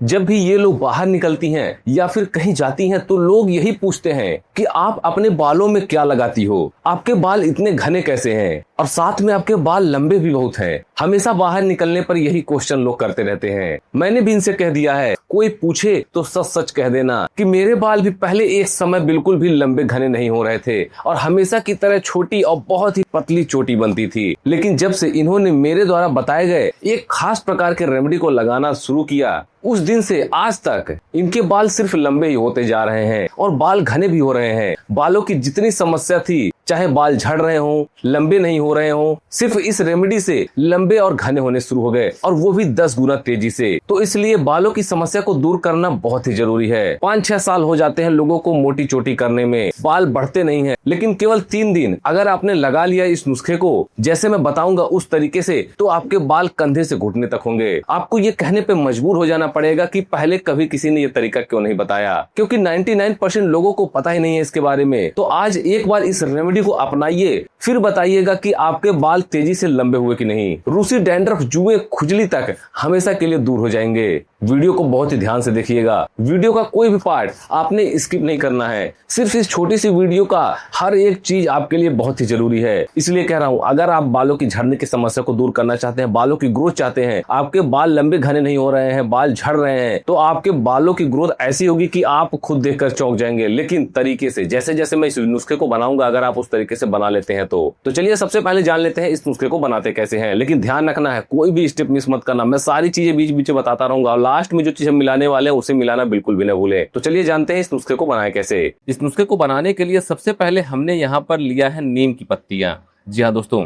जब भी ये लोग बाहर निकलती हैं या फिर कहीं जाती हैं तो लोग यही पूछते हैं कि आप अपने बालों में क्या लगाती हो, आपके बाल इतने घने कैसे हैं, और साथ में आपके बाल लंबे भी बहुत हैं। हमेशा बाहर निकलने पर यही क्वेश्चन लोग करते रहते हैं। मैंने भी इनसे कह दिया है, कोई पूछे तो सच सच कह देना कि मेरे बाल भी पहले एक समय बिल्कुल भी लंबे घने नहीं हो रहे थे और हमेशा की तरह छोटी और बहुत ही पतली चोटी बनती थी। लेकिन जब से इन्होंने मेरे द्वारा बताए गए एक खास प्रकार के रेमेडी को लगाना शुरू किया, उस दिन से आज तक इनके बाल सिर्फ लंबे ही होते जा रहे हैं और बाल घने भी हो रहे हैं। बालों की जितनी समस्या थी, चाहे बाल झड़ रहे हों, लंबे नहीं हो रहे हों, सिर्फ इस रेमेडी से लंबे और घने होने शुरू हो गए, और वो भी 10 गुना तेजी से। तो इसलिए बालों की समस्या को दूर करना बहुत ही जरूरी है। 5-6 साल हो जाते हैं लोगों को मोटी चोटी करने में, बाल बढ़ते नहीं हैं, लेकिन केवल 3 दिन अगर आपने लगा लिया इस नुस्खे को, जैसे मैं बताऊंगा उस तरीके से, तो आपके बाल कंधे से घुटने तक होंगे। आपको ये कहने पे मजबूर हो जाना पड़ेगा कि पहले कभी किसी ने ये तरीका क्यों नहीं बताया, क्योंकि 99% लोगों को पता ही नहीं है इसके बारे में। तो आज एक बार इस रेमेडी को अपनाइए, फिर बताइएगा कि आपके बाल तेजी से लंबे हुए कि नहीं। रूसी डैंड्रफ, जुए, खुजली तक हमेशा के लिए दूर हो जाएंगे। वीडियो को बहुत ही ध्यान से देखिएगा। वीडियो का कोई भी पार्ट आपने स्किप नहीं करना है। सिर्फ इस छोटी सी वीडियो का हर एक चीज आपके लिए बहुत ही जरूरी है। इसलिए कह रहा हूँ, अगर आप बालों की झड़ने की समस्या को दूर करना चाहते हैं, बालों की ग्रोथ चाहते हैं, आपके बाल लंबे घने नहीं हो रहे हैं, बाल झड़ रहे हैं, तो आपके बालों की ग्रोथ ऐसी होगी कि आप खुद देखकर चौंक जाएंगे। लेकिन तरीके से, जैसे जैसे मैं इस नुस्खे को बनाऊंगा, अगर आप उस तरीके से बना लेते हैं तो चलिए सबसे पहले जान लेते हैं इस नुस्खे को बनाते कैसे हैं। लेकिन ध्यान रखना है, कोई भी स्टेप मिस मत करना। मैं सारी चीजें बीच बीच में बताता रहूंगा और लास्ट में जो चीज हम मिलाने वाले हैं उसे मिलाना बिल्कुल भी न भूले। तो चलिए जानते हैं इस नुस्खे को बनाए कैसे। इस नुस्खे को बनाने के लिए सबसे पहले हमने यहाँ पर लिया है नीम की पत्तियां। जी हाँ दोस्तों,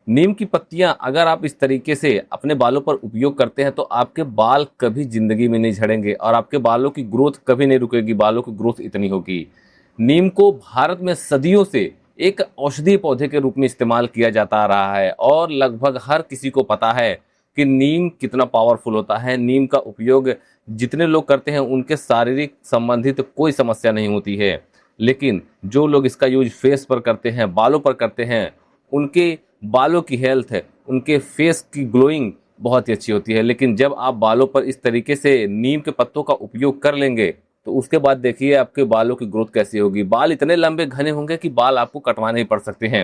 नीम की पत्तियां अगर आप इस तरीके से अपने बालों पर उपयोग करते हैं तो आपके बाल कभी जिंदगी में नहीं झड़ेंगे और आपके बालों की ग्रोथ कभी नहीं रुकेगी। बालों की ग्रोथ इतनी होगी। नीम को भारत में सदियों से एक औषधीय पौधे के रूप में इस्तेमाल किया जाता आ रहा है और लगभग हर किसी को पता है कि नीम कितना पावरफुल होता है। नीम का उपयोग जितने लोग करते हैं उनके शारीरिक संबंधित कोई समस्या नहीं होती है, लेकिन जो लोग इसका यूज फेस पर करते हैं, बालों पर करते हैं, उनके बालों की हेल्थ है, उनके फेस की ग्लोइंग बहुत ही अच्छी होती है। लेकिन जब आप बालों पर इस तरीके से नीम के पत्तों का उपयोग कर लेंगे तो उसके बाद देखिए आपके बालों की ग्रोथ कैसी होगी। बाल इतने लंबे घने होंगे कि बाल आपको कटवाने ही पड़ सकते हैं।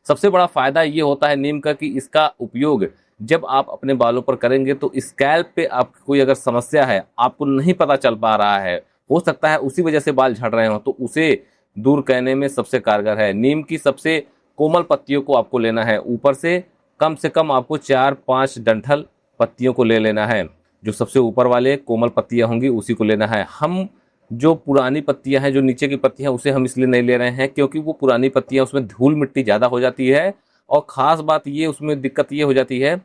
सबसे बड़ा फायदा ये होता है नीम का कि इसका उपयोग जब आप अपने बालों पर करेंगे तो स्कैल्प पे आपको कोई अगर समस्या है, आपको नहीं पता चल पा रहा है, हो सकता है उसी वजह से बाल झड़ रहे हो, तो उसे दूर करने में सबसे कारगर है। नीम की सबसे कोमल पत्तियों को आपको लेना है। ऊपर से कम आपको 4-5 डंठल पत्तियों को ले लेना है। जो सबसे ऊपर वाले कोमल पत्तियां होंगी उसी को लेना है। हम जो पुरानी पत्तियां हैं, जो नीचे की पत्तियां, उसे हम इसलिए नहीं ले रहे हैं क्योंकि वो पुरानी पत्तियां, उसमें धूल मिट्टी ज़्यादा हो जाती है और ख़ास बात ये, उसमें दिक्कत ये हो जाती है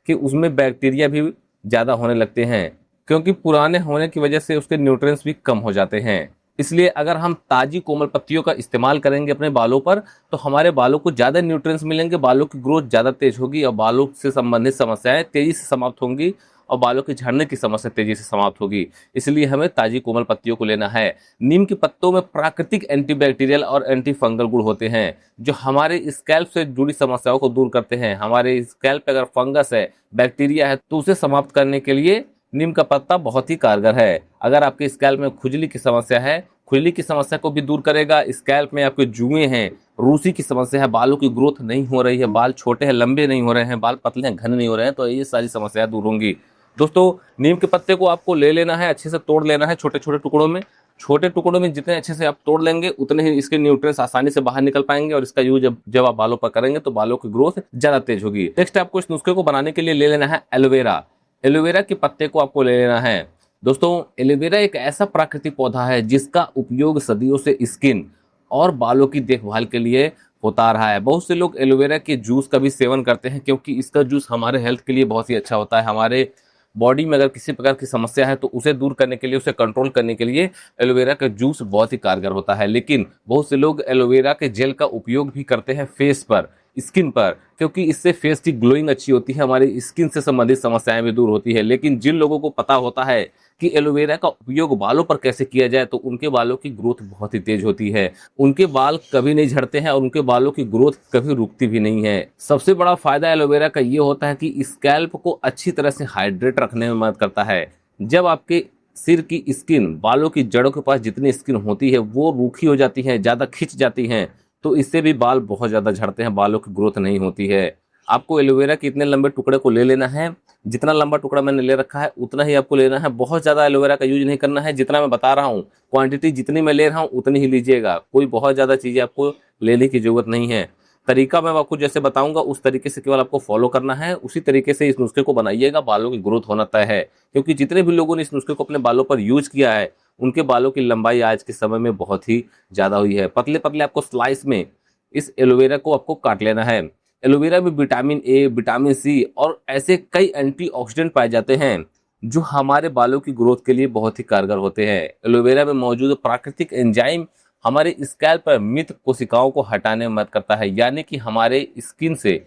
कि उसमें बैक्टीरिया भी ज़्यादा होने लगते हैं क्योंकि पुराने होने की वजह से उसके न्यूट्रिएंट्स भी कम हो जाते हैं। इसलिए अगर हम ताज़ी कोमल पत्तियों का इस्तेमाल करेंगे अपने बालों पर तो हमारे बालों को ज़्यादा न्यूट्रिएंट्स मिलेंगे, बालों की ग्रोथ ज़्यादा तेज होगी और बालों से संबंधित समस्याएं तेज़ी से समाप्त होंगी और बालों के झड़ने की समस्या तेजी से समाप्त होगी। इसलिए हमें ताजी कोमल पत्तियों को लेना है। नीम की पत्तों में प्राकृतिक एंटीबैक्टीरियल और एंटी फंगल गुण होते हैं जो हमारे स्कैल्प से जुड़ी समस्याओं को दूर करते हैं। हमारे स्कैल्प पे अगर फंगस है, बैक्टीरिया है, तो उसे समाप्त करने के लिए नीम का पत्ता बहुत ही कारगर है। अगर आपके स्कैल्प में खुजली की समस्या है, खुजली की समस्या को भी दूर करेगा। स्कैल्प में आपके जुएं हैं, रूसी की समस्या है, बालों की ग्रोथ नहीं हो रही है, बाल छोटे हैं, लंबे नहीं हो रहे हैं, बाल पतले हैं, घने नहीं हो रहे हैं, तो ये सारी समस्याएं दूर होंगी। दोस्तों, नीम के पत्ते को आपको ले लेना है, अच्छे से तोड़ लेना है छोटे छोटे टुकड़ों में। छोटे टुकड़ों में जितने अच्छे से आप तोड़ लेंगे उतने ही इसके न्यूट्रिएंट्स आसानी से बाहर निकल पाएंगे और इसका यूज जब आप बालों पर करेंगे तो बालों की ग्रोथ ज्यादा तेज होगी। नेक्स्ट आपको इस नुस्खे को बनाने के लिए ले लेना है एलोवेरा। एलोवेरा के पत्ते को आपको ले लेना है। दोस्तों, एलोवेरा एक ऐसा प्राकृतिक पौधा है जिसका उपयोग सदियों से स्किन और बालों की देखभाल के लिए होता रहा है। बहुत से लोग एलोवेरा के जूस का भी सेवन करते हैं क्योंकि इसका जूस हमारे हेल्थ के लिए बहुत ही अच्छा होता है। हमारे बॉडी में अगर किसी प्रकार की समस्या है तो उसे दूर करने के लिए, उसे कंट्रोल करने के लिए एलोवेरा का जूस बहुत ही कारगर होता है। लेकिन बहुत से लोग एलोवेरा के जेल का उपयोग भी करते हैं फेस पर, स्किन पर, क्योंकि इससे फेस की ग्लोइंग अच्छी होती है, हमारी स्किन से संबंधित समस्याएं भी दूर होती है। लेकिन जिन लोगों को पता होता है कि एलोवेरा का उपयोग बालों पर कैसे किया जाए तो उनके बालों की ग्रोथ बहुत ही तेज होती है, उनके बाल कभी नहीं झड़ते हैं और उनके बालों की ग्रोथ कभी रुकती भी नहीं है। सबसे बड़ा फायदा एलोवेरा का ये होता है कि स्कैल्प को अच्छी तरह से हाइड्रेट रखने में मदद करता है। जब आपके सिर की स्किन, बालों की जड़ों के पास जितनी स्किन होती है वो रूखी हो जाती है, ज़्यादा खिंच जाती हैं, तो इससे भी बाल बहुत ज़्यादा झड़ते हैं, बालों की ग्रोथ नहीं होती है। आपको एलोवेरा के इतने लंबे टुकड़े को ले लेना है, जितना लंबा टुकड़ा मैंने ले रखा है उतना ही आपको लेना है। बहुत ज़्यादा एलोवेरा का यूज नहीं करना है, जितना मैं बता रहा हूँ क्वांटिटी जितनी मैं ले रहा हूँ उतनी ही लीजिएगा। कोई बहुत ज़्यादा चीज़ें आपको लेने की जरूरत नहीं है। तरीका मैं आपको जैसे बताऊंगा उस तरीके से केवल आपको फॉलो करना है, उसी तरीके से इस नुस्खे को बनाइएगा, बालों की ग्रोथ होना तय है। क्योंकि जितने भी लोगों ने इस नुस्खे को अपने बालों पर यूज किया है उनके बालों की लंबाई आज के समय में बहुत ही ज्यादा हुई है। पतले पतले आपको स्लाइस में इस एलोवेरा को आपको काट लेना है। एलोवेरा में विटामिन ए, विटामिन सी और ऐसे कई एंटीऑक्सीडेंट पाए जाते हैं जो हमारे बालों की ग्रोथ के लिए बहुत ही कारगर होते हैं। एलोवेरा में मौजूद प्राकृतिक एंजाइम हमारे स्कैल्प पर मृत कोशिकाओं को हटाने में मदद करता है, यानी कि हमारे स्किन से,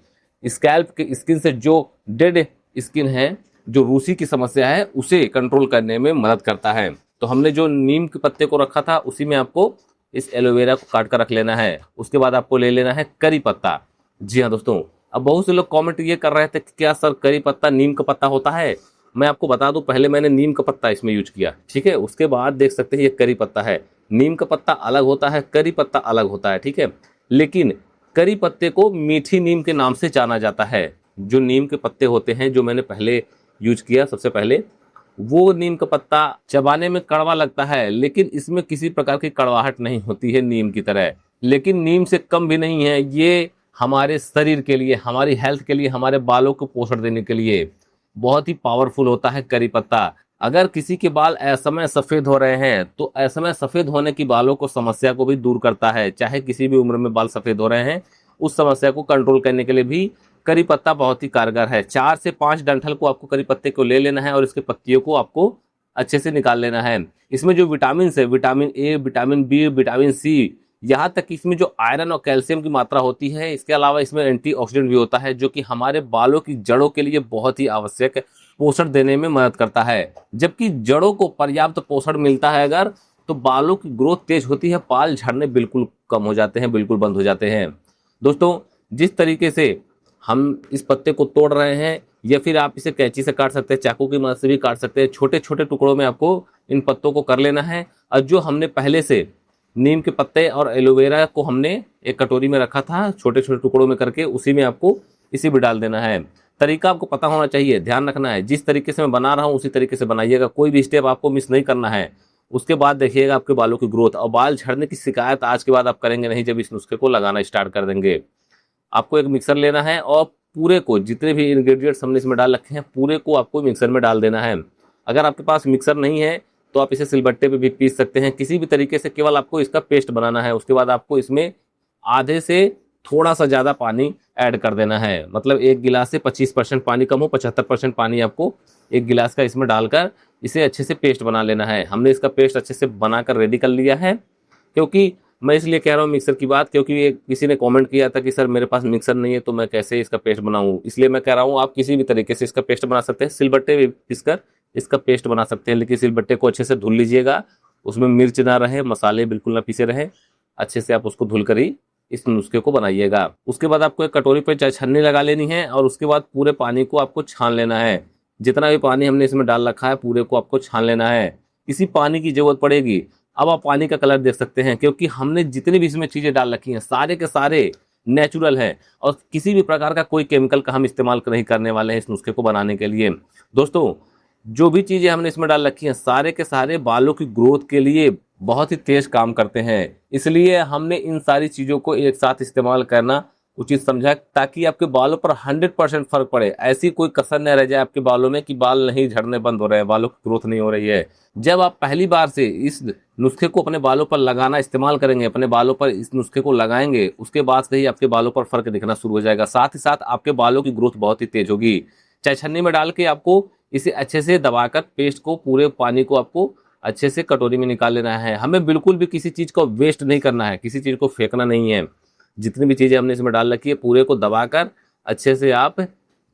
स्कैल्प के स्किन से जो डेड स्किन है, जो रूसी की समस्या है, उसे कंट्रोल करने में मदद करता है। तो हमने जो नीम के पत्ते को रखा था उसी में आपको इस एलोवेरा को काट कर रख लेना है। उसके बाद आपको ले लेना है करी पत्ता। जी हाँ दोस्तों, अब बहुत से लोग कमेंट ये कर रहे थे कि क्या सर करी पत्ता नीम का पत्ता होता है। मैं आपको बता दूं, पहले मैंने नीम का पत्ता इसमें यूज किया, ठीक है, उसके बाद देख सकते हैं ये करी पत्ता है। नीम का पत्ता अलग होता है, करी पत्ता अलग होता है, ठीक है। लेकिन करी पत्ते को मीठी नीम के नाम से जाना जाता है। जो नीम के पत्ते होते हैं जो मैंने पहले यूज किया, सबसे पहले वो नीम का पत्ता चबाने में कड़वा लगता है, लेकिन इसमें किसी प्रकार की कड़वाहट नहीं होती है नीम की तरह। लेकिन नीम से कम भी नहीं है, ये हमारे शरीर के लिए, हमारी हेल्थ के लिए, हमारे बालों को पोषण देने के लिए बहुत ही पावरफुल होता है करी पत्ता। अगर किसी के बाल असमय सफेद हो रहे हैं तो असमय सफेद होने की बालों को समस्या को भी दूर करता है। चाहे किसी भी उम्र में बाल सफेद हो रहे हैं, उस समस्या को कंट्रोल करने के लिए भी करी पत्ता बहुत ही कारगर है। 4 से 5 डंठल को आपको करी पत्ते को ले लेना है और इसके पत्तियों को आपको अच्छे से निकाल लेना है। इसमें जो विटामिन है, vitamin A, vitamin B, vitamin C, यहाँ तक कि इसमें जो आयरन और कैल्शियम की मात्रा होती है, इसके अलावा इसमें एंटीऑक्सीडेंट भी होता है जो कि हमारे बालों की जड़ों के लिए बहुत ही आवश्यक पोषण देने में मदद करता है। जबकि जड़ों को पर्याप्त पोषण मिलता है अगर, तो बालों की ग्रोथ तेज होती है, बाल झड़ने बिल्कुल कम हो जाते हैं, बिल्कुल बंद हो जाते हैं। दोस्तों, जिस तरीके से हम इस पत्ते को तोड़ रहे हैं, या फिर आप इसे कैंची से काट सकते हैं, चाकू की मदद से भी काट सकते हैं, छोटे छोटे टुकड़ों में आपको इन पत्तों को कर लेना है। और जो हमने पहले से नीम के पत्ते और एलोवेरा को हमने एक कटोरी में रखा था छोटे छोटे टुकड़ों में करके, उसी में आपको इसी में डाल देना है। तरीका आपको पता होना चाहिए, ध्यान रखना है, जिस तरीके से मैं बना रहा हूँ उसी तरीके से बनाइएगा, कोई भी स्टेप आपको मिस नहीं करना है। उसके बाद देखिएगा आपके बालों की ग्रोथ, और बाल झड़ने की शिकायत आज के बाद आप करेंगे नहीं जब इस नुस्खे को लगाना स्टार्ट कर देंगे। आपको एक मिक्सर लेना है और पूरे को, जितने भी इंग्रेडिएंट्स हमने इसमें डाल रखे हैं, पूरे को आपको मिक्सर में डाल देना है। अगर आपके पास मिक्सर नहीं है तो आप इसे सिलबट्टे पे भी पीस सकते हैं, किसी भी तरीके से, केवल आपको इसका पेस्ट बनाना है। उसके बाद आपको इसमें आधे से थोड़ा सा ज़्यादा पानी ऐड कर देना है। मतलब एक गिलास से 25% पानी कम हो, 75% पानी आपको एक गिलास का इसमें डालकर इसे अच्छे से पेस्ट बना लेना है। हमने इसका पेस्ट अच्छे से बनाकर रेडी कर लिया है। क्योंकि मैं इसलिए कह रहा हूँ मिक्सर की बात, क्योंकि किसी ने कमेंट किया था कि सर मेरे पास मिक्सर नहीं है तो मैं कैसे इसका पेस्ट बनाऊँ, इसलिए मैं कह रहा हूँ आप किसी भी तरीके से इसका पेस्ट बना सकते हैं। सिलबट्टे भी पीसकर इसका पेस्ट बना सकते हैं, लेकिन सिलबट्टे को अच्छे से धुल लीजिएगा, उसमें मिर्च ना रहे, मसाले बिल्कुल ना पीसे रहे, अच्छे से आप उसको धुल कर ही इस नुस्खे को बनाइएगा। उसके बाद आपको एक कटोरी पे चाय छन्नी लगा लेनी है और उसके बाद पूरे पानी को आपको छान लेना है। जितना भी पानी हमने इसमें डाल रखा है पूरे को आपको छान लेना है। इसी पानी की जरूरत पड़ेगी। अब आप पानी का कलर देख सकते हैं, क्योंकि हमने जितनी भी इसमें चीजें डाल रखी हैं सारे के सारे नेचुरल है और किसी भी प्रकार का कोई केमिकल का हम इस्तेमाल नहीं करने वाले हैं इस नुस्खे को बनाने के लिए। दोस्तों, जो भी चीजें हमने इसमें डाल रखी हैं सारे के सारे बालों की ग्रोथ के लिए बहुत ही तेज काम करते हैं, इसलिए हमने इन सारी चीजों को एक साथ इस्तेमाल करना उचित समझा, ताकि आपके बालों पर 100% फर्क पड़े। ऐसी कोई कसर न रह जाए आपके बालों में कि बाल नहीं झड़ने बंद हो रहे हैं, बालों की ग्रोथ नहीं हो रही है। जब आप पहली बार से इस नुस्खे को अपने बालों पर लगाना इस्तेमाल करेंगे, अपने बालों पर इस नुस्खे को लगाएंगे, उसके बाद से ही आपके बालों पर फर्क दिखना शुरू हो जाएगा। साथ ही साथ आपके बालों की ग्रोथ बहुत ही तेज होगी। चाय छन्नी में डाल के आपको इसे अच्छे से दबाकर पेस्ट को, पूरे पानी को आपको अच्छे से कटोरी में निकाल लेना है। हमें बिल्कुल भी किसी चीज को वेस्ट नहीं करना है, किसी चीज को फेंकना नहीं है। जितनी भी चीजें हमने इसमें डाल रखी है पूरे को दबाकर अच्छे से आप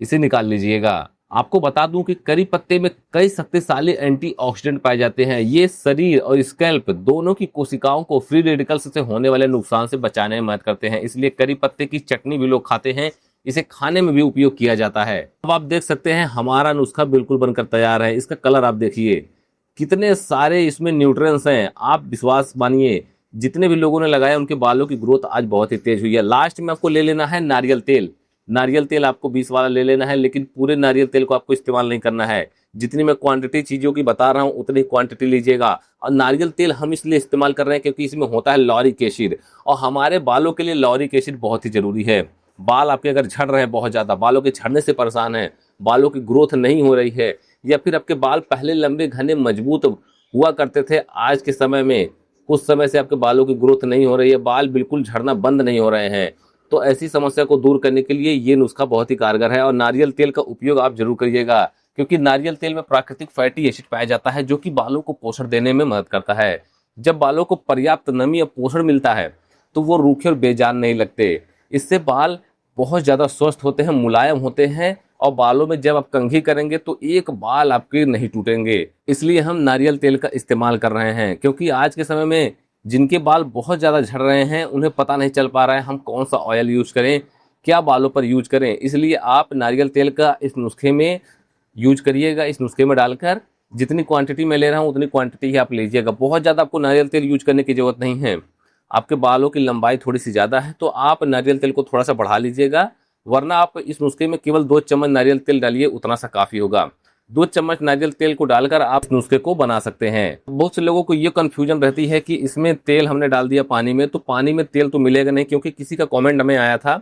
इसे निकाल लीजिएगा। आपको बता दूं कि करी पत्ते में कई शक्तिशाली एंटीऑक्सीडेंट पाए जाते हैं। ये शरीर और स्कैल्प दोनों की कोशिकाओं को फ्री रेडिकल्स से होने वाले नुकसान से बचाने में मदद करते हैं। इसलिए करी पत्ते की चटनी भी लोग खाते हैं, इसे खाने में भी उपयोग किया जाता है। अब आप देख सकते हैं हमारा नुस्खा बिल्कुल बनकर तैयार है। इसका कलर आप देखिए, कितने सारे इसमें न्यूट्रिएंट्स हैं, आप विश्वास मानिए जितने भी लोगों ने लगाया उनके बालों की ग्रोथ आज बहुत ही तेज हुई है। लास्ट में आपको ले लेना है नारियल तेल। नारियल तेल आपको 20 वाला ले लेना है, लेकिन पूरे नारियल तेल को आपको इस्तेमाल नहीं करना है। जितनी मैं क्वांटिटी चीजों की बता रहा हूं उतनी क्वांटिटी लीजिएगा। और नारियल तेल हम इसलिए इस्तेमाल कर रहे हैं क्योंकि इसमें होता है लॉरिक एसिड, और हमारे बालों के लिए लॉरिक एसिड बहुत ही जरूरी है। बाल आपके अगर झड़ रहे हैं, बहुत ज्यादा बालों के झड़ने से परेशान है, बालों की ग्रोथ नहीं हो रही है, या फिर आपके बाल पहले लंबे घने मजबूत हुआ करते थे, आज के समय में कुछ समय से आपके बालों की ग्रोथ नहीं हो रही है, बाल बिल्कुल झड़ना बंद नहीं हो रहे हैं, तो ऐसी समस्या को दूर करने के लिए ये नुस्खा बहुत ही कारगर है। और नारियल तेल का उपयोग आप जरूर करिएगा, क्योंकि नारियल तेल में प्राकृतिक फैटी एसिड पाया जाता है जो कि बालों को पोषण देने में मदद करता है। जब बालों को पर्याप्त नमी या पोषण मिलता है तो वो रूखे और बेजान नहीं लगते। इससे बाल बहुत ज्यादा स्वस्थ होते हैं, मुलायम होते हैं, और बालों में जब आप कंघी करेंगे तो एक बाल आपके नहीं टूटेंगे। इसलिए हम नारियल तेल का इस्तेमाल कर रहे हैं, क्योंकि आज के समय में जिनके बाल बहुत ज़्यादा झड़ रहे हैं उन्हें पता नहीं चल पा रहा है हम कौन सा ऑयल यूज करें, क्या बालों पर यूज करें। इसलिए आप नारियल तेल का इस नुस्खे में यूज करिएगा। इस नुस्खे में डालकर जितनी क्वांटिटी मैं ले रहा हूँ उतनी क्वांटिटी ही आप लीजिएगा। बहुत ज़्यादा आपको नारियल तेल यूज करने की जरूरत नहीं है। आपके बालों की लंबाई थोड़ी सी ज़्यादा है तो आप नारियल तेल को थोड़ा सा बढ़ा लीजिएगा, वरना आप इस नुस्खे में केवल 2 चम्मच नारियल तेल डालिए, उतना सा काफ़ी होगा। 2 चम्मच नारियल तेल को डालकर आप इस नुस्खे को बना सकते हैं। बहुत से लोगों को ये कंफ्यूजन रहती है कि इसमें तेल हमने डाल दिया पानी में, तो पानी में तेल तो मिलेगा नहीं, क्योंकि किसी का कमेंट हमें आया था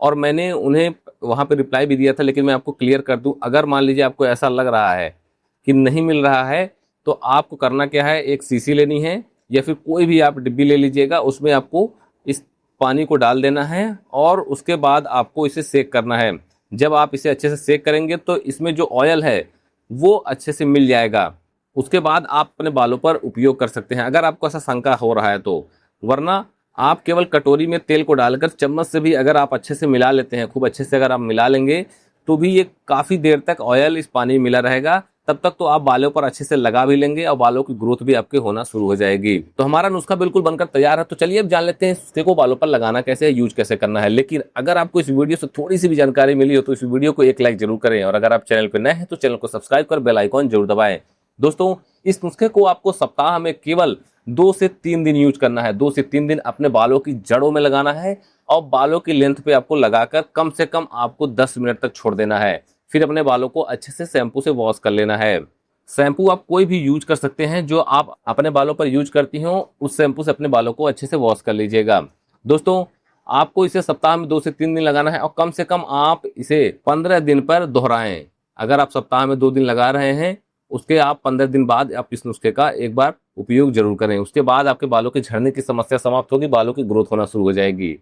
और मैंने उन्हें वहाँ पे रिप्लाई भी दिया था। लेकिन मैं आपको क्लियर कर दूं, अगर मान लीजिए आपको ऐसा लग रहा है कि नहीं मिल रहा है तो आपको करना क्या है, एक शीशी लेनी है या फिर कोई भी आप डिब्बी ले लीजिएगा, उसमें आपको इस पानी को डाल देना है और उसके बाद आपको इसे सेक करना है। जब आप इसे अच्छे से सेक करेंगे तो इसमें जो ऑयल है वो अच्छे से मिल जाएगा। उसके बाद आप अपने बालों पर उपयोग कर सकते हैं, अगर आपको ऐसा शंका हो रहा है तो। वरना आप केवल कटोरी में तेल को डालकर चम्मच से भी अगर आप अच्छे से मिला लेते हैं, खूब अच्छे से अगर आप मिला लेंगे, तो भी ये काफ़ी देर तक ऑयल इस पानी में मिला रहेगा। तब तक तो आप बालों पर अच्छे से लगा भी लेंगे और बालों की ग्रोथ भी आपके होना शुरू हो जाएगी। तो हमारा नुस्खा बिल्कुल बनकर तैयार है। तो चलिए अब जान लेते हैं नुस्खे को बालों पर लगाना कैसे है, यूज कैसे करना है। लेकिन अगर आपको इस वीडियो से थोड़ी सी भी जानकारी मिली हो तो इस वीडियो को एक लाइक जरूर करें, और अगर आप चैनल पर नए हैं तो चैनल को सब्सक्राइब कर बेल आइकॉन जरूर दबाएं। दोस्तों, इस नुस्खे को आपको सप्ताह में केवल 2 से 3 दिन यूज करना है। 2 से 3 दिन अपने बालों की जड़ों में लगाना है और बालों की लेंथ पे आपको लगाकर कम से कम आपको 10 मिनट तक छोड़ देना है। फिर अपने बालों को अच्छे से शैम्पू से वॉश कर लेना है। शैम्पू आप कोई भी यूज कर सकते हैं, जो आप अपने बालों पर यूज करती हो उस शैम्पू से अपने बालों को अच्छे से वॉश कर लीजिएगा। दोस्तों, आपको इसे सप्ताह में 2 से 3 दिन लगाना है और कम से कम आप इसे 15 दिन पर दोहराएं। अगर आप सप्ताह में 2 दिन लगा रहे हैं, उसके आप 15 दिन बाद आप इस नुस्खे का एक बार उपयोग जरूर करें। उसके बाद आपके बालों के झड़ने की समस्या समाप्त होगी, बालों की ग्रोथ होना शुरू हो जाएगी।